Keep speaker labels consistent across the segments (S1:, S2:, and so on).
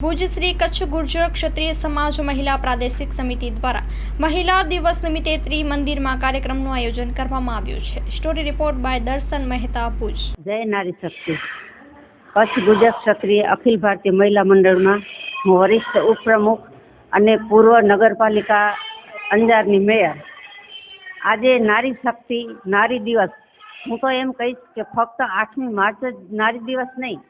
S1: ભુજ શ્રી કચ્છ ગુર્જર ક્ષત્રિય સમાજ મહિલા પ્રાદેશિક સમિતિ દ્વારા મહિલા દિવસ નિમિત્તે ત્રિમંદિરમાં કાર્યક્રમનું આયોજન કરવામાં આવ્યું છે. સ્ટોરી રિપોર્ટ બાય દર્શન મહેતા, ભુજ.
S2: જય નારી શક્તિ. કચ્છ ગુર્જર ક્ષત્રિય અખિલ ભારતીય મહિલા મંડળમાં હું વરિષ્ઠ ઉપપ્રમુખ અને પૂર્વ નગરપાલિકા અંજારની મેયર. આજે નારી શક્તિ નારી દિવસ, હું તો એમ કહીશ કે ફક્ત 8મી માર્ચ જ નારી દિવસ નહીં,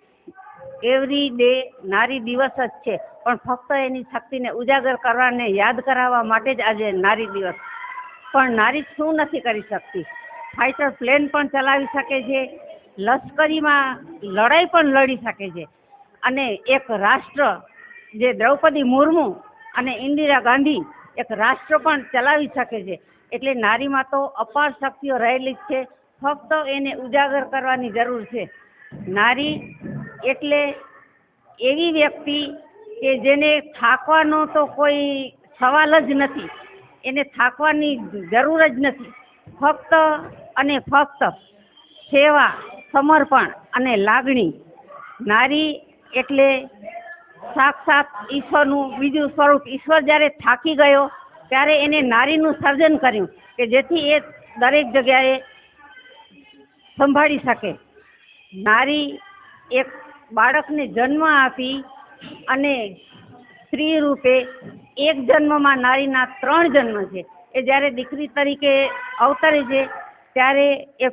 S2: એવરી ડે નારી દિવસ જ છે, પણ ફક્ત એની શક્તિને ઉજાગર કરવાને યાદ કરાવવા માટે જ આજે નારી દિવસ. પણ નારી શું નથી કરી શકતી? ફાઇટર પ્લેન પણ ચલાવી શકે છે, લશ્કરીમાં લડાઈ પણ લડી શકે છે, અને એક રાષ્ટ્ર જે દ્રૌપદી મુર્મુ અને ઇન્દિરા ગાંધી એક રાષ્ટ્ર પણ ચલાવી શકે છે. એટલે નારીમાં તો અપાર શક્તિઓ રહેલી જ છે, ફક્ત એને ઉજાગર કરવાની જરૂર છે. નારી એટલે એવી વ્યક્તિ કે જેને થાકવાનો તો કોઈ સવાલ જ નથી, એને થાકવાની જરૂર જ નથી. ફક્ત અને ફક્ત સેવા, સમર્પણ અને લાગણી. નારી એટલે સાક્ષાત ઈશ્વરનું બીજું સ્વરૂપ. ઈશ્વર જ્યારે થાકી ગયો ત્યારે એને નારીનું સર્જન કર્યું કે જેથી એ દરેક જગ્યાએ સંભાળી શકે. નારી એક બાળકને જન્મ આપી અને સ્ત્રી રૂપે એક જન્મમાં નારીના 3 જન્મ છે. એ જ્યારે દીકરી તરીકે અવતરે છે ત્યારે એ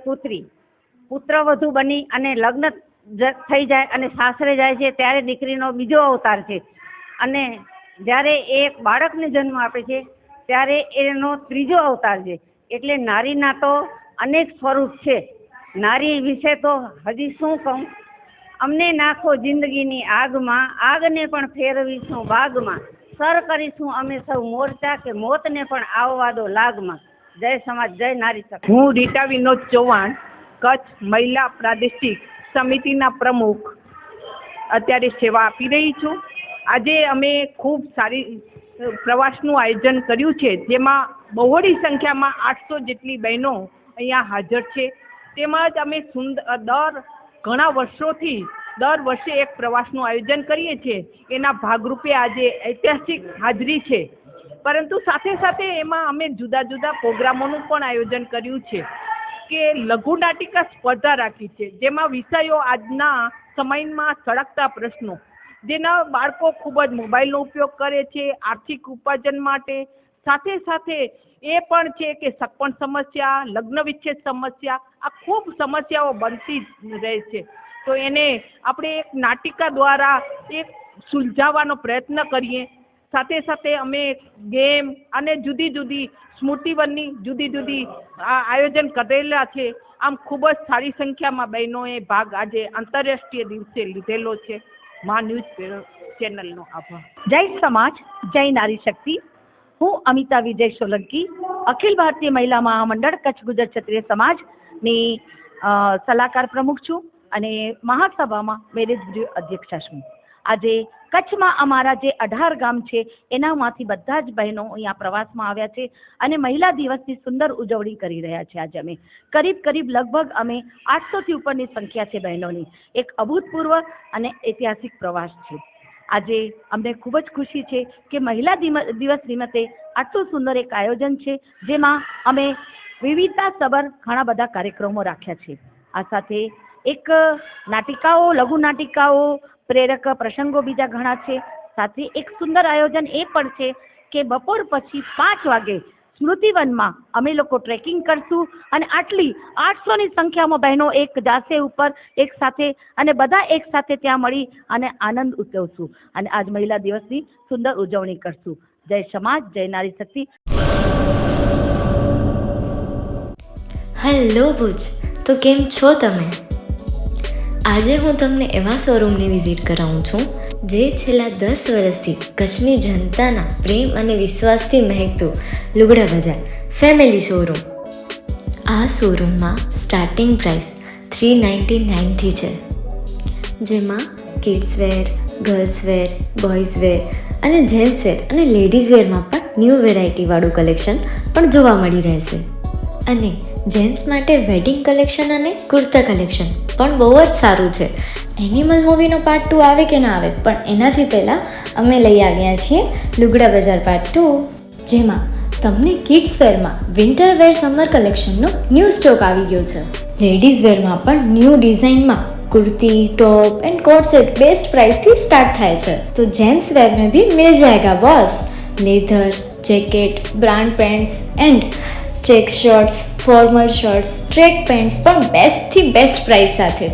S2: પુત્રવધુ બની અને લગ્ન થઈ જાય અને સાસરે જાય છે ત્યારે દીકરીનો બીજો અવતાર છે. અને જ્યારે એ એક બાળકને જન્મ આપે છે ત્યારે એનો 3જો અવતાર છે. એટલે નારીના તો અનેક સ્વરૂપ છે. નારી વિશે તો હજી શું કહું? અમને નાખો જિંદગીની આગમાં, આગને પણ ફેરવીશું બાગમાં. સર કરીશું અમે સૌ મોરચા, કે મોતને પણ આવવા દો લાગમાં. જય સમાજ, જય નારી શક્તિ.
S3: હું રીટા વિનોદ ચૌહાણ, કચ્છ મહિલા પ્રાદેશિક સમિતિના પ્રમુખ અત્યારે સેવા આપી રહી છું. આજે અમે ખૂબ સારી પ્રવાસનું આયોજન કર્યું છે, જેમાં બહોળી સંખ્યામાં 800 જેટલી બહેનો અહીંયા હાજર છે. તેમજ અમે ઘણા વર્ષોથી દર વર્ષે એક પ્રવાસનું આયોજન કરીએ છીએ. એના ભાગરૂપે આજે ઐતિહાસિક હાજરી છે, પરંતુ સાથે સાથે એમાં અમે જુદા જુદા પ્રોગ્રામોનું પણ આયોજન કર્યું છે. કે લઘુ નાટિકા સ્પર્ધા રાખી છે, જેમાં વિષયો આજના સમયમાં સળગતા પ્રશ્નો, જેના બાળકો ખૂબ જ મોબાઈલનો ઉપયોગ કરે છે આર્થિક ઉપાર્જન માટે. સાથે સાથે એ પણ છે કે સગપણ સમસ્યા, લગ્ન વિચ્છેદ સમસ્યા, આ ખૂબ સમસ્યાઓ બનતી રહે છે. તો એને આપણે એક નાટિકા દ્વારા એક સુલઝાવવાનો પ્રયત્ન કરીએ. સાથે સાથે અમે ગેમ અને જુદી જુદી સ્મૃતિવનની જુદી જુદી આયોજન કરેલા છે. આમ ખૂબ જ સારી સંખ્યામાં બહેનોએ ભાગ આજે આંતરરાષ્ટ્રીય દિવસે લીધેલો છે. મા ન્યૂઝ ચેનલનો આભાર.
S2: જય સમાજ, જય નારી શક્તિ. હું અમિતા વિજય સોલંકી, અખિલ ભારતીય મહિલા મહામંડળ કચ્છ ગુર્જર ક્ષત્રિય સમાજની સલાહકાર પ્રમુખ છું અને મહાસભામાં મેરેજ બ્યુરો અધ્યક્ષા છું. આજે કચ્છમાં અમારા જે 18 ગામ છે એનામાંથી બધા જ બહેનો અહીંયા પ્રવાસમાં આવ્યા છે અને મહિલા દિવસની સુંદર ઉજવણી કરી રહ્યા છે. આજે અમે કરીબ લગભગ અમે 800 થી ઉપરની સંખ્યા છે બહેનોની. એક અભૂતપૂર્વ અને ઐતિહાસિક પ્રવાસ છે. આજે અમને ખૂબ જ ખુશી છે કે મહિલા દિવસ નિમિત્તે આટલું સુંદર એક આયોજન છે, જેમાં અમે વિવિધતાસભર ઘણા બધા કાર્યક્રમો રાખ્યા છે. આ સાથે એક નાટિકાઓ, લઘુ નાટિકાઓ, પ્રેરક પ્રસંગો બીજા ઘણા છે. સાથે એક સુંદર આયોજન એ પણ છે કે બપોર પછી 5 વાગે સ્મૃતિવનમાં અમે લોકો ટ્રેકિંગ કરશું અને આટલી 800 ની સંખ્યામાં બહેનો એક જાસે ઉપર એક સાથે, અને બધા એક સાથે ત્યાં મળી અને આનંદ ઉજવશું અને આજ મહિલા દિવસની સુંદર ઉજવણી કરશું. જય સમાજ, જય નારી શક્તિ.
S4: હેલો ભુજ, તો કેમ છો તમે? આજે હું તમને એવા શોરૂમની વિઝિટ કરાવું છું જે છેલ્લા 10 વર્ષથી કચ્છની જનતાના પ્રેમ અને વિશ્વાસથી મહેકતું લુગડા બજાર ફેમિલી શોરૂમ. આ શોરૂમમાં સ્ટાર્ટિંગ પ્રાઇસ 399થી છે, જેમાં kids wear, girls wear, boys wear અને જેન્ટ્સ વેર અને લેડીઝ વેરમાં પણ ન્યૂ વેરાયટીવાળું કલેક્શન પણ જોવા મળી રહેશે. અને જેન્ટ્સ માટે વેડિંગ કલેક્શન અને કુર્તા કલેક્શન પણ બહુ જ સારું છે. એનિમલ મૂવીનો પાર્ટ 2 આવે કે ના આવે, પણ એનાથી પહેલાં અમે લઈ આવ્યા છીએ લુગડા બજાર પાર્ટ 2, જેમાં તમને કિડ્સ વેરમાં વિન્ટર વેર સમર કલેક્શનનો ન્યૂ સ્ટોક આવી ગયો છે. લેડીઝ વેરમાં પણ ન્યૂ ડિઝાઇનમાં kurti, top and coat set best price थी स्टार्ट થાય છે. तो जेंट्स वेयर में भी मिल जाएगा boss. Leather, jacket, brand pants and check shirts, formal shirts, track pants પણ બેસ્ટથી બેસ્ટ પ્રાઇસ સાથે.